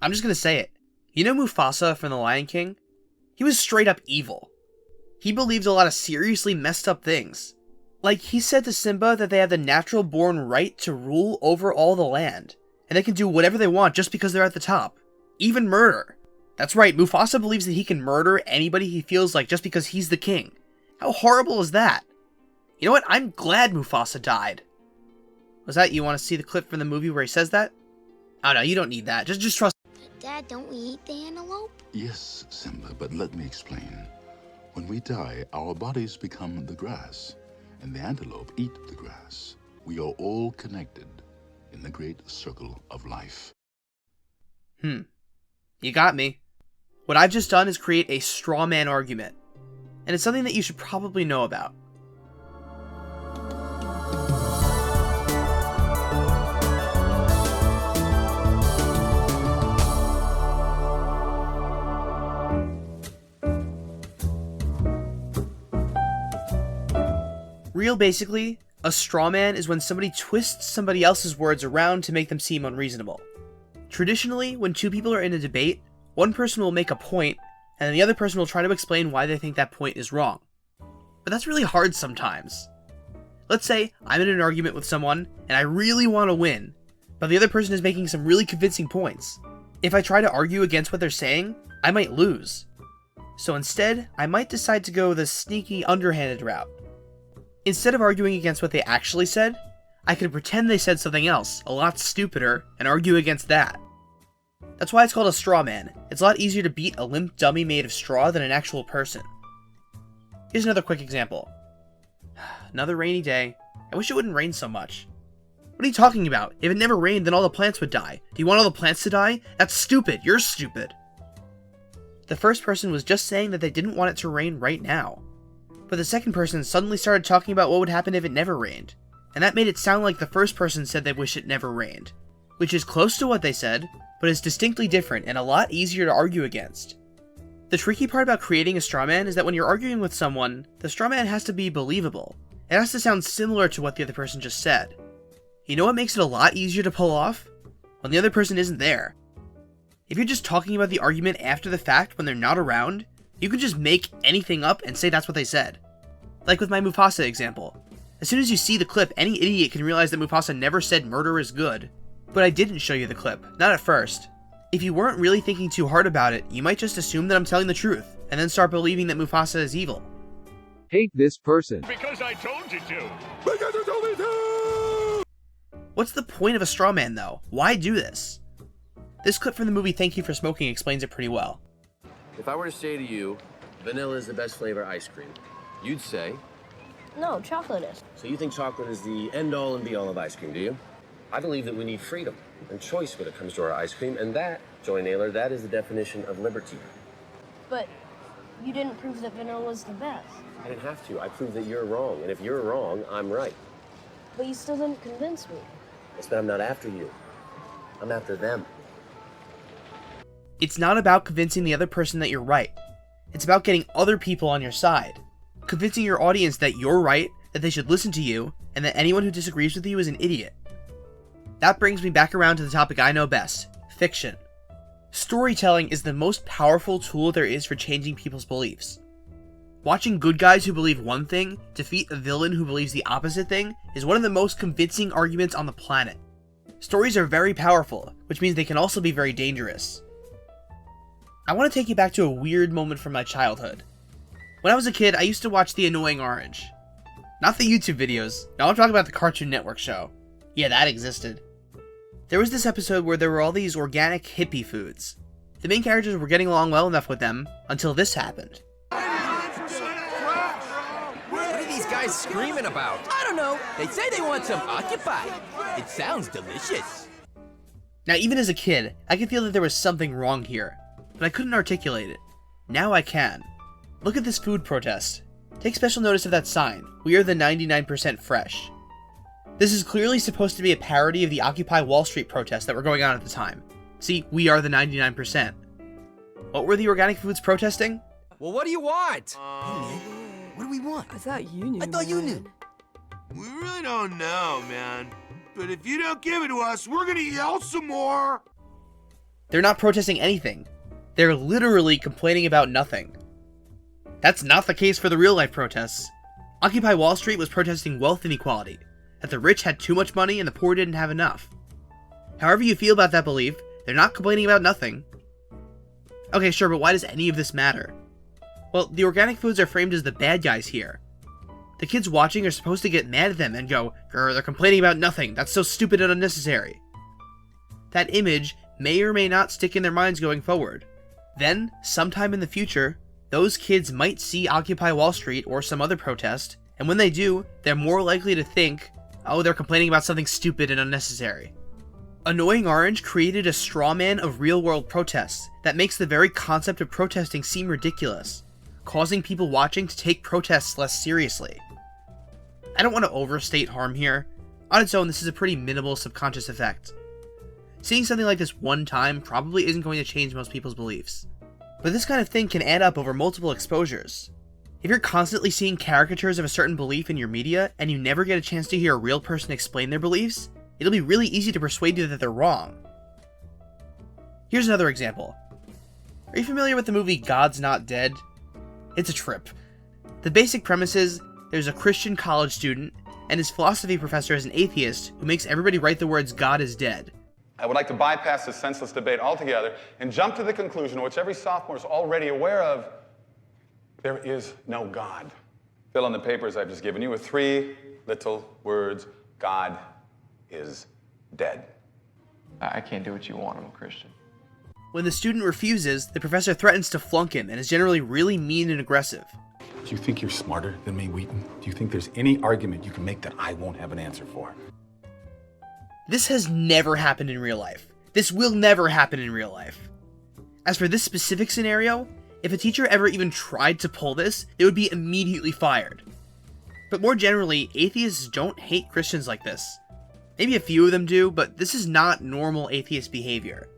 I'm just gonna say it. You know Mufasa from The Lion King? He was straight up evil. He believed a lot of seriously messed up things. Like, he said to Simba that they have the natural born right to rule over all the land, and they can do whatever they want just because they're at the top. Even murder. That's right, Mufasa believes that he can murder anybody he feels like just because he's the king. How horrible is that? You know what? I'm glad Mufasa died. Was that, you want to see the clip from the movie where he says that? Oh no, you don't need that. Just trust. Dad, don't we eat the antelope? Yes, Simba, but let me explain. When we die, our bodies become the grass, and the antelope eat the grass. We are all connected in the great circle of life. You got me. What I've just done is create a straw man argument, and it's something that you should probably know about. Real basically, a straw man is when somebody twists somebody else's words around to make them seem unreasonable. Traditionally, when two people are in a debate, one person will make a point, and then the other person will try to explain why they think that point is wrong. But that's really hard sometimes. Let's say I'm in an argument with someone, and I really want to win, but the other person is making some really convincing points. If I try to argue against what they're saying, I might lose. So instead, I might decide to go the sneaky, underhanded route. Instead of arguing against what they actually said, I could pretend they said something else, a lot stupider, and argue against that. That's why it's called a straw man. It's a lot easier to beat a limp dummy made of straw than an actual person. Here's another quick example. Another rainy day. I wish it wouldn't rain so much. What are you talking about? If it never rained, then all the plants would die. Do you want all the plants to die? That's stupid. You're stupid. The first person was just saying that they didn't want it to rain right now. But the second person suddenly started talking about what would happen if it never rained. And that made it sound like the first person said they wish it never rained. Which is close to what they said, but is distinctly different and a lot easier to argue against. The tricky part about creating a straw man is that when you're arguing with someone, the straw man has to be believable. It has to sound similar to what the other person just said. You know what makes it a lot easier to pull off? When the other person isn't there. If you're just talking about the argument after the fact when they're not around, you can just make anything up and say that's what they said. Like with my Mufasa example. As soon as you see the clip, any idiot can realize that Mufasa never said murder is good. But I didn't show you the clip, not at first. If you weren't really thinking too hard about it, you might just assume that I'm telling the truth, and then start believing that Mufasa is evil. Hate this person. Because I told you to. Because you told me to! What's the point of a straw man though? Why do this? This clip from the movie Thank You for Smoking explains it pretty well. If I were to say to you, vanilla is the best flavor ice cream, you'd say, No, chocolate is. so you think chocolate is the end-all and be-all of ice cream, do you? I believe that we need freedom and choice when it comes to our ice cream, and that, Joy Naylor, that is the definition of liberty. But you didn't prove that vanilla is the best. I didn't have to. I proved that you're wrong, and if you're wrong, I'm right. But you still didn't convince me. It's that I'm not after you. I'm after them. It's not about convincing the other person that you're right. It's about getting other people on your side. Convincing your audience that you're right, that they should listen to you, and that anyone who disagrees with you is an idiot. That brings me back around to the topic I know best, fiction. Storytelling is the most powerful tool there is for changing people's beliefs. Watching good guys who believe one thing defeat a villain who believes the opposite thing is one of the most convincing arguments on the planet. Stories are very powerful, which means they can also be very dangerous. I want to take you back to a weird moment from my childhood. When I was a kid, I used to watch The Annoying Orange. Not the YouTube videos, no, I'm talking about the Cartoon Network show. Yeah, that existed. There was this episode where there were all these organic hippie foods. The main characters were getting along well enough with them, until this happened. What are these guys screaming about? I don't know. They say they want some Occupy. It sounds delicious. Now, even as a kid, I could feel that there was something wrong here, but I couldn't articulate it. Now I can. Look at this food protest. Take special notice of that sign, "We are the 99% fresh." This is clearly supposed to be a parody of the Occupy Wall Street protests that were going on at the time. See, we are the 99%. What were the organic foods protesting? Well, what do you want? Hey, Nick, what do we want? I thought you knew. I thought you knew. We really don't know, man. But if you don't give it to us, we're gonna yell some more. They're not protesting anything. They're literally complaining about nothing. That's not the case for the real-life protests. Occupy Wall Street was protesting wealth inequality, that the rich had too much money and the poor didn't have enough. However you feel about that belief, they're not complaining about nothing. Okay, sure, but why does any of this matter? Well, the organic foods are framed as the bad guys here. The kids watching are supposed to get mad at them and go, "Grr, they're complaining about nothing, that's so stupid and unnecessary." That image may or may not stick in their minds going forward. Then, sometime in the future, those kids might see Occupy Wall Street or some other protest, and when they do, they're more likely to think, oh, they're complaining about something stupid and unnecessary. Annoying Orange created a straw man of real-world protests that makes the very concept of protesting seem ridiculous, causing people watching to take protests less seriously. I don't want to overstate harm here. On its own, this is a pretty minimal subconscious effect. Seeing something like this one time probably isn't going to change most people's beliefs. But this kind of thing can add up over multiple exposures. If you're constantly seeing caricatures of a certain belief in your media, and you never get a chance to hear a real person explain their beliefs, it'll be really easy to persuade you that they're wrong. Here's another example. Are you familiar with the movie God's Not Dead? It's a trip. The basic premise is, there's a Christian college student, and his philosophy professor is an atheist who makes everybody write the words "God is dead." I would like to bypass this senseless debate altogether and jump to the conclusion, which every sophomore is already aware of: there is no God. Fill in the papers I've just given you with 3 little words: God is dead. I can't do what you want. I'm a Christian. When the student refuses, the professor threatens to flunk him and is generally really mean and aggressive. Do you think you're smarter than me, Wheaton? Do you think there's any argument you can make that I won't have an answer for? This has never happened in real life. This will never happen in real life. As for this specific scenario, if a teacher ever even tried to pull this, they would be immediately fired. But more generally, atheists don't hate Christians like this. Maybe a few of them do, but this is not normal atheist behavior.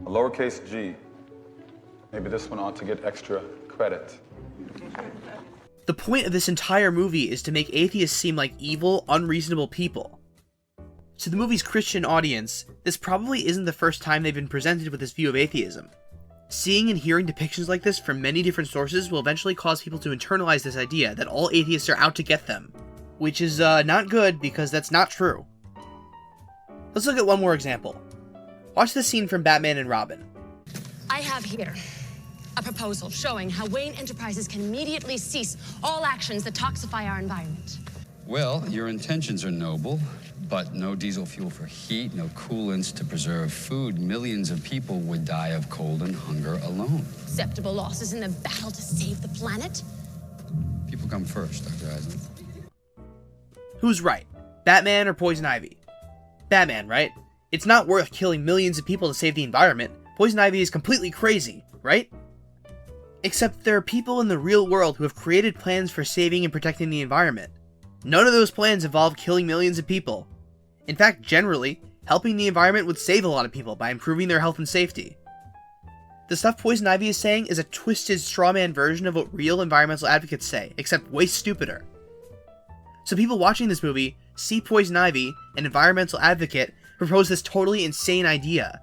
A lowercase g. Maybe this one ought to get extra credit. The point of this entire movie is to make atheists seem like evil, unreasonable people. To the movie's Christian audience, this probably isn't the first time they've been presented with this view of atheism. Seeing and hearing depictions like this from many different sources will eventually cause people to internalize this idea that all atheists are out to get them. Which is not good, because that's not true. Let's look at one more example. Watch this scene from Batman and Robin. I have here a proposal showing how Wayne Enterprises can immediately cease all actions that toxify our environment. Well, your intentions are noble, but no diesel fuel for heat, no coolants to preserve food. Millions of people would die of cold and hunger alone. Acceptable losses in the battle to save the planet? People come first, Dr. Eisen. Who's right? Batman or Poison Ivy? Batman, right? It's not worth killing millions of people to save the environment. Poison Ivy is completely crazy, right? Except there are people in the real world who have created plans for saving and protecting the environment. None of those plans involve killing millions of people. In fact, generally, helping the environment would save a lot of people by improving their health and safety. The stuff Poison Ivy is saying is a twisted strawman version of what real environmental advocates say, except way stupider. So people watching this movie see Poison Ivy, an environmental advocate, propose this totally insane idea.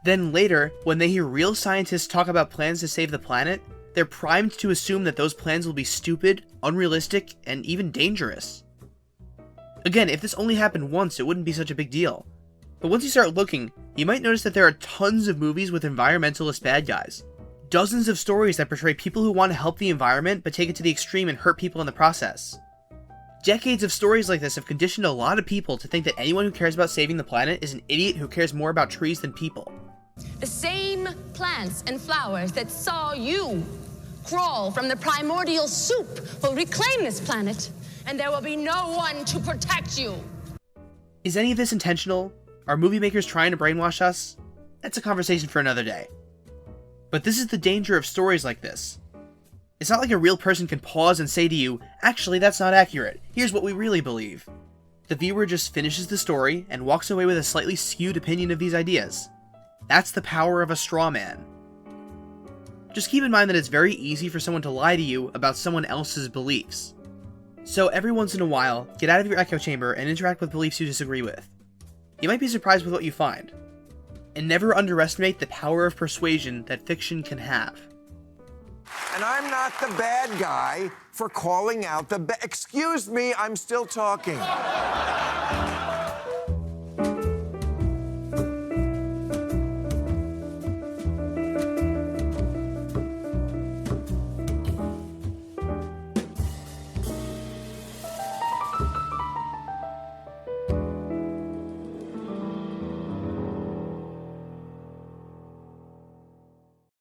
Then later, when they hear real scientists talk about plans to save the planet, they're primed to assume that those plans will be stupid, unrealistic, and even dangerous. Again, if this only happened once, it wouldn't be such a big deal. But once you start looking, you might notice that there are tons of movies with environmentalist bad guys. Dozens of stories that portray people who want to help the environment but take it to the extreme and hurt people in the process. Decades of stories like this have conditioned a lot of people to think that anyone who cares about saving the planet is an idiot who cares more about trees than people. The same plants and flowers that saw you crawl from the primordial soup will reclaim this planet, and there will be no one to protect you. Is any of this intentional? Are movie makers trying to brainwash us? That's a conversation for another day. But this is the danger of stories like this. It's not like a real person can pause and say to you, actually that's not accurate, here's what we really believe. The viewer just finishes the story and walks away with a slightly skewed opinion of these ideas. That's the power of a straw man. Just keep in mind that it's very easy for someone to lie to you about someone else's beliefs. So every once in a while, get out of your echo chamber and interact with beliefs you disagree with. You might be surprised with what you find. And never underestimate the power of persuasion that fiction can have. And I'm not the bad guy for calling out the excuse me, I'm still talking.